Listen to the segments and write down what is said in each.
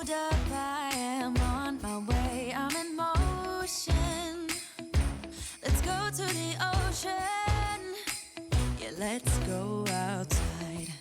hold up, I am on my way. I'm in motion. Let's go to the ocean. Yeah, let's go outside.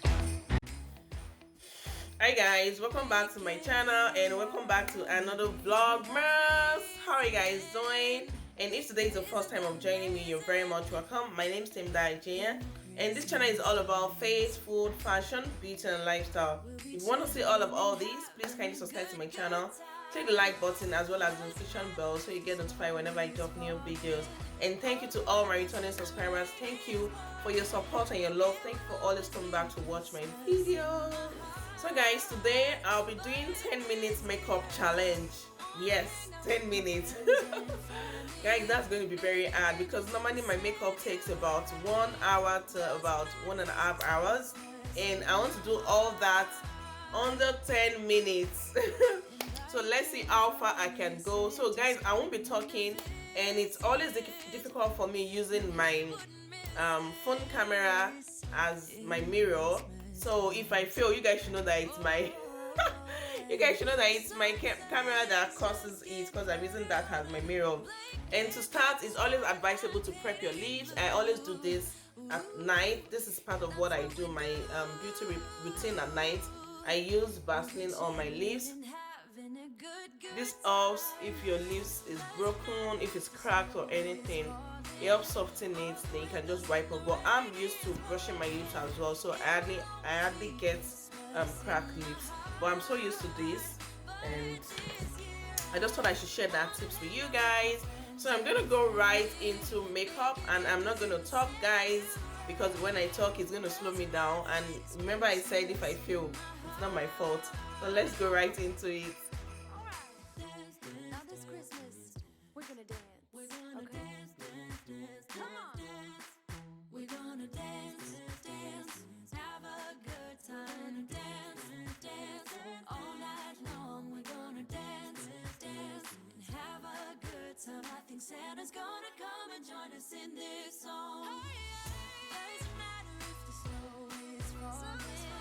Hi guys, welcome back to my channel and welcome back to another vlogmas. How are you guys doing? And if today is the first time of joining me, you're very much welcome. My name is Temda Ejia, and this channel is all about faith, food, fashion, beauty and lifestyle. If you want to see all of all these, please kindly subscribe to my channel. Click the like button as well as the notification bell so you get notified whenever I drop new videos. And thank you to all my returning subscribers. Thank you for your support and your love. Thank you for always coming back to watch my videos. So guys, today I'll be doing 10 minutes makeup challenge. Yes, 10 minutes. Guys, that's going to be very hard because normally my makeup takes about 1 hour to about 1.5 hours, and I want to do all that under 10 minutes. So let's see how far I can go. So guys, I won't be talking, and it's always difficult for me using my phone camera as my mirror. So if I fail, you guys should know that it's my camera that causes it, because I'm using that as my mirror. And to start, it's always advisable to prep your lips. I always do this at night. This is part of what I do, my beauty routine at night. I use Vaseline on my lips. This helps if your lips is broken, if it's cracked or anything. It helps soften it, then you can just wipe off. But I'm used to brushing my lips as well, so I hardly get cracked lips. But I'm so used to this, and I just thought I should share that tips with you guys. So I'm gonna go right into makeup, and I'm not gonna talk, guys, because when I talk it's gonna slow me down. And remember, I said if I fail, it's not my fault. So let's go right into it. Not just Christmas. We're gonna dance. Okay. Come on. We're gonna dance, dance, have a good time, dance, all night long. We're gonna dance, dance, and have a good time. I think Santa's gonna come and join us in this song. Doesn't matter if the snow is falling,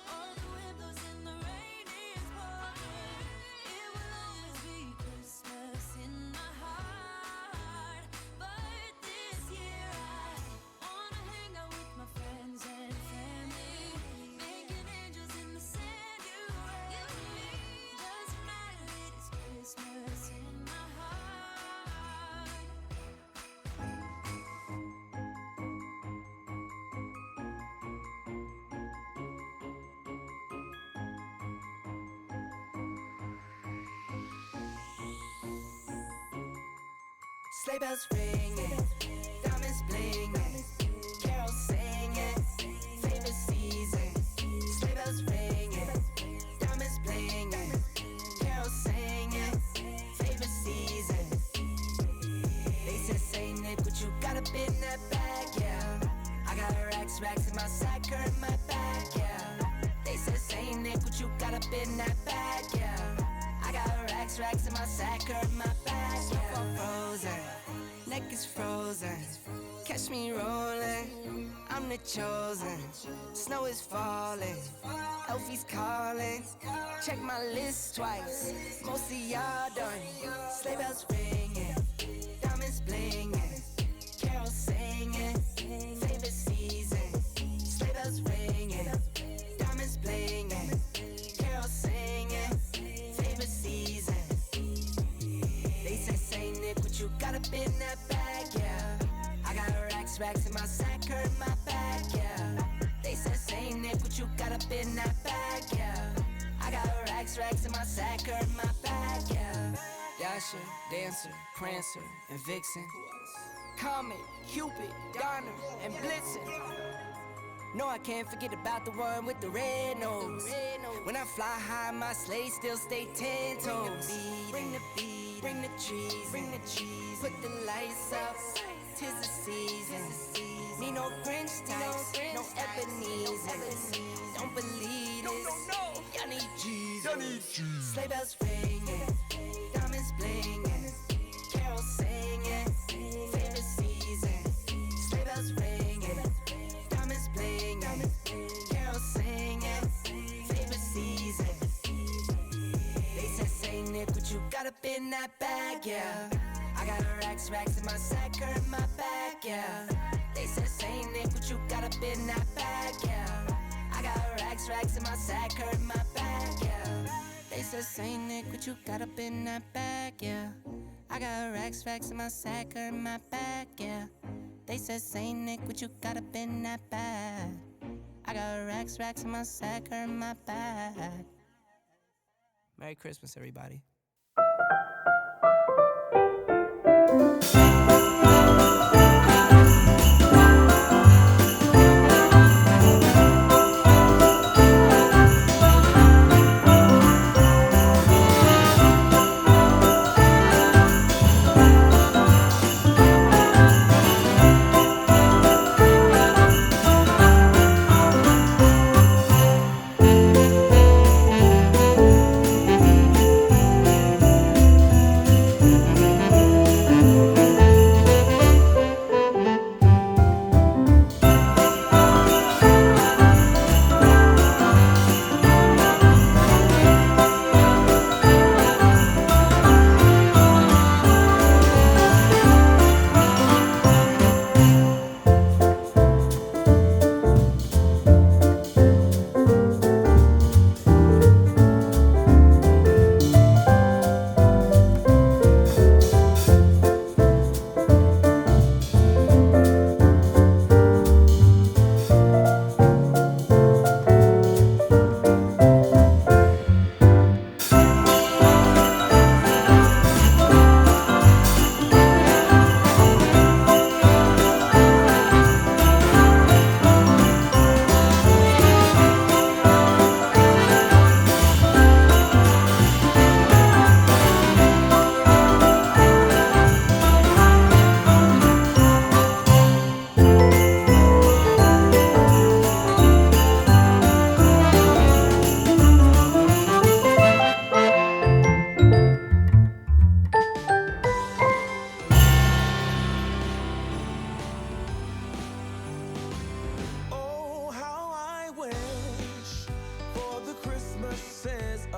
or the wind blows and the rain is pouring. It will always be Christmas in my heart. But this year I wanna hang out with my friends and family, making angels in the sand. You and me. Doesn't matter, it is Christmas in my heart. Sleigh bells ringing, diamonds blinging, carols singing, favorite season. Sleigh bells ringing, diamonds blinging, carols singing, favorite season. They said, Saint Nick, what you got up in that bag, yeah? I got racks in my sack, or in my bag, yeah. They said, Saint Nick, what you got up in that bag, yeah? I got racks in my sack, or in my bag, yeah. Frozen, neck is frozen. Catch me rolling, I'm the chosen. Snow is falling, Elfie's calling. Check my list twice, most of y'all done. Sleigh bells ringing, diamonds blinging, carols singing, favorite season. Sleigh bells ringing, diamonds blinging, carols singing, favorite season. They say, Saint Nick, what you got up in that bag, yeah? I got racks in my sack, or in my bag, yeah. They said, Saint Nick, what you got up in that bag, yeah? I got racks in my sack, or in my bag, yeah. Dasher, Dancer, Prancer, and Vixen. Comet, Cupid, Donner, and Blitzen. No, I can't forget about the one with the red nose. When I fly high, my sleigh still stay 10 toes. Bring the beat, bring the trees, put the lights up. 'Tis the season. Need no Grinch types, no Ebenezer. Don't believe this. Y'all need Jesus. Sleigh bells ringing, diamonds blinging, carols singing, favorite season. Sleigh bells ringing, diamonds blinging, carols singing, favorite season. Saint Nick, what you got up in that bag, yeah. I got racks in my sack or in my bag, yeah. They said Saint Nick, what you got up in that bag, yeah. I got racks in my sack or in my bag, yeah. They said Saint Nick, what you got up in that bag, yeah. I got racks in my sack or in my bag, yeah. They said Saint Nick, what you got up in that bag. I got racks in my sack or in my bag. Merry Christmas, everybody. Christmases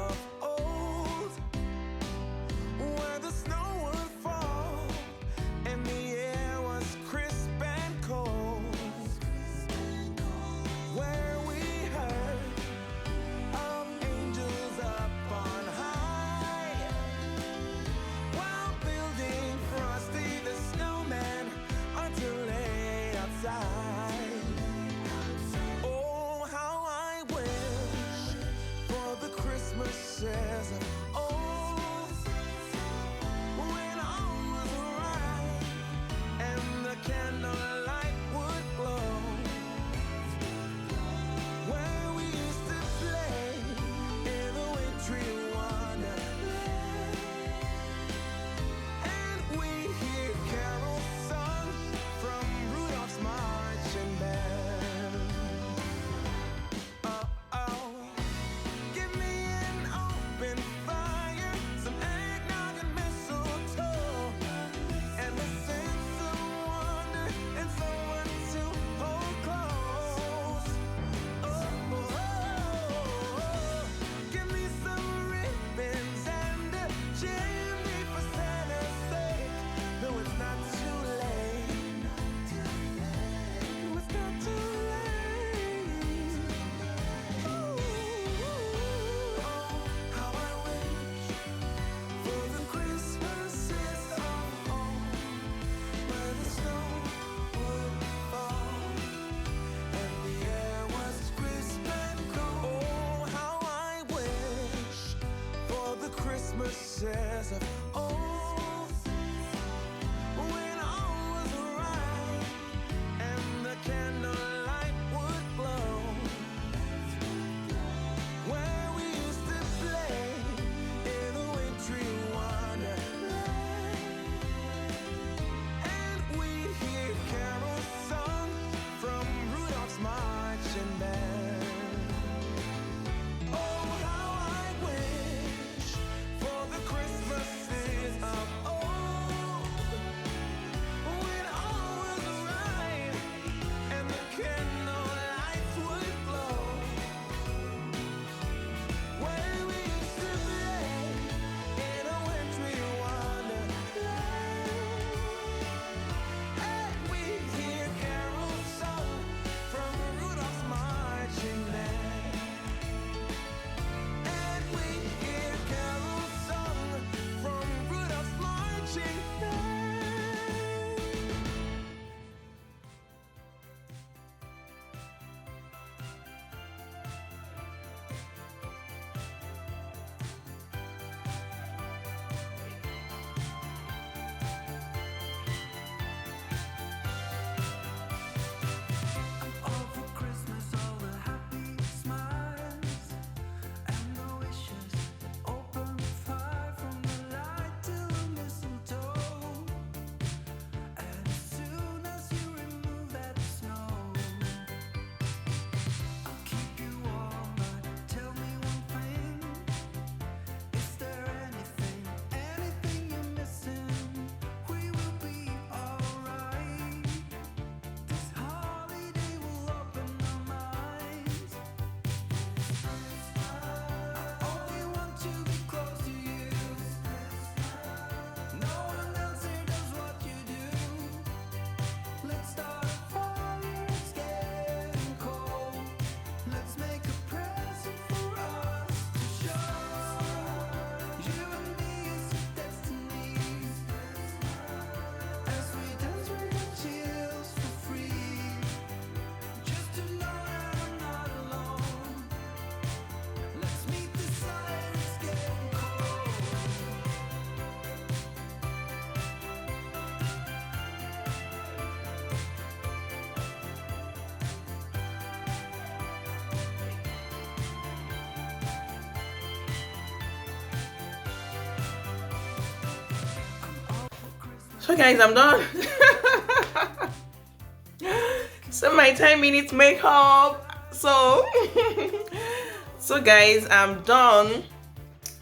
of old, when all was right and the candlelight would glow, where we used to play in a wintry wonderland, and we'd hear carols sung from Rudolph's marching band. Oh, how I wish for the Christmases So guys, I'm done. So my 10 minutes makeup. So so guys, I'm done.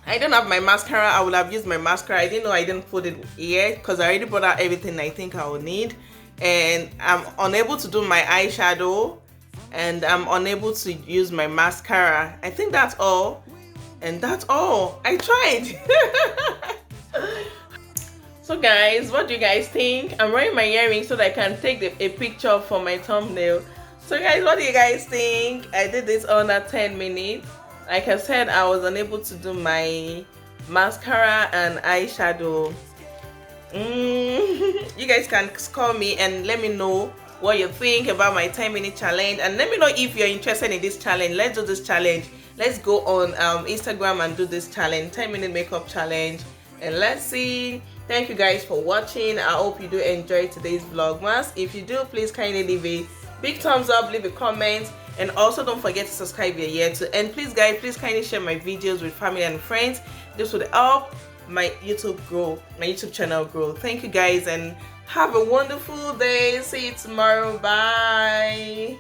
I don't have my mascara. I would have used my mascara. I didn't know I didn't put it yet because I already brought out everything I think I will need. And I'm unable to do my eyeshadow, and I'm unable to use my mascara. I think that's all. And that's all. I tried. So guys, what do you guys think? I'm wearing my earrings so that I can take a picture for my thumbnail. So guys, what do you guys think? I did this under 10 minutes. Like I said, I was unable to do my mascara and eyeshadow. You guys can call me and let me know what you think about my 10-minute challenge, and let me know if you're interested in this challenge. Let's do this challenge. Let's go on Instagram and do this challenge, 10-minute makeup challenge, and let's see. Thank you guys for watching. I hope you do enjoy today's vlogmas. If you do, please kindly leave a big thumbs up, leave a comment, and also don't forget to subscribe if you're here too. And please guys, please kindly share my videos with family and friends. This would help my YouTube channel grow. Thank you guys, and have a wonderful day. See you tomorrow. Bye.